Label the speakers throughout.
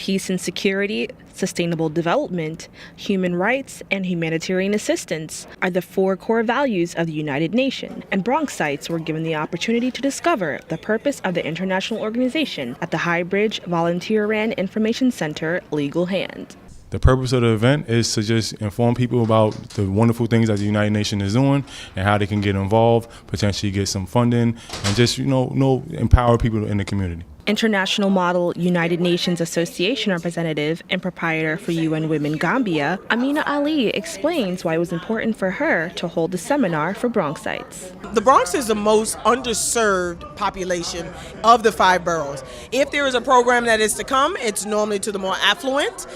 Speaker 1: peace and security, sustainable development, human rights, and humanitarian assistance are the 4 core values of the United Nations, and Bronxites were given the opportunity to discover the purpose of the international organization at the Highbridge Volunteer-Ran Information Center, Legal Hand.
Speaker 2: The purpose of the event is to just inform people about the wonderful things that the United Nations is doing and how they can get involved, potentially get some funding, and just, empower people in the community.
Speaker 1: International Model United Nations Association representative and proprietor for UN Women Gambia, Ameena Ali explains why it was important for her to hold the seminar for Bronxites.
Speaker 3: The Bronx is the most underserved population of the 5 boroughs. If there is a program that is to come, it's normally to the more affluent,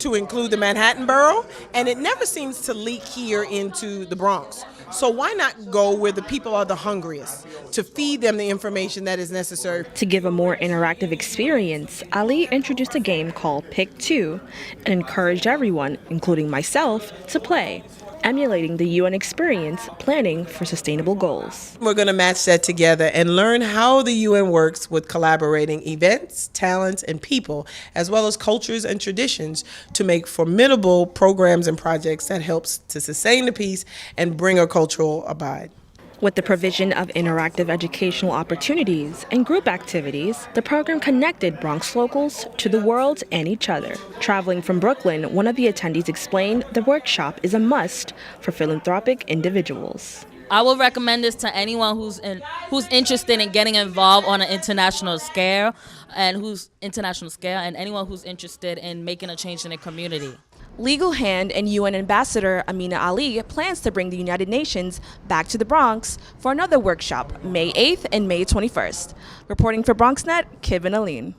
Speaker 3: to include the Manhattan borough, and it never seems to leak here into the Bronx. So why not go where the people are the hungriest, to feed them the information that is necessary?
Speaker 1: To give a more interactive experience, Ali introduced a game called Pick 2 and encouraged everyone, including myself, to play, emulating the UN experience planning for sustainable goals.
Speaker 3: We're going to match that together and learn how the UN works with collaborating events, talents, and people, as well as cultures and traditions, to make formidable programs and projects that helps to sustain the peace and bring a cultural abide.
Speaker 1: With the provision of interactive educational opportunities and group activities, the program connected Bronx locals to the world and each other. Traveling from Brooklyn, one of the attendees explained the workshop is a must for philanthropic individuals.
Speaker 4: I will recommend this to anyone who's interested in getting involved on an international scale, and anyone who's interested in making a change in their community.
Speaker 1: Legal Hand and UN Ambassador Ameena Ali plans to bring the United Nations back to the Bronx for another workshop May 8th and May 21st. Reporting for BronxNet, Joanne.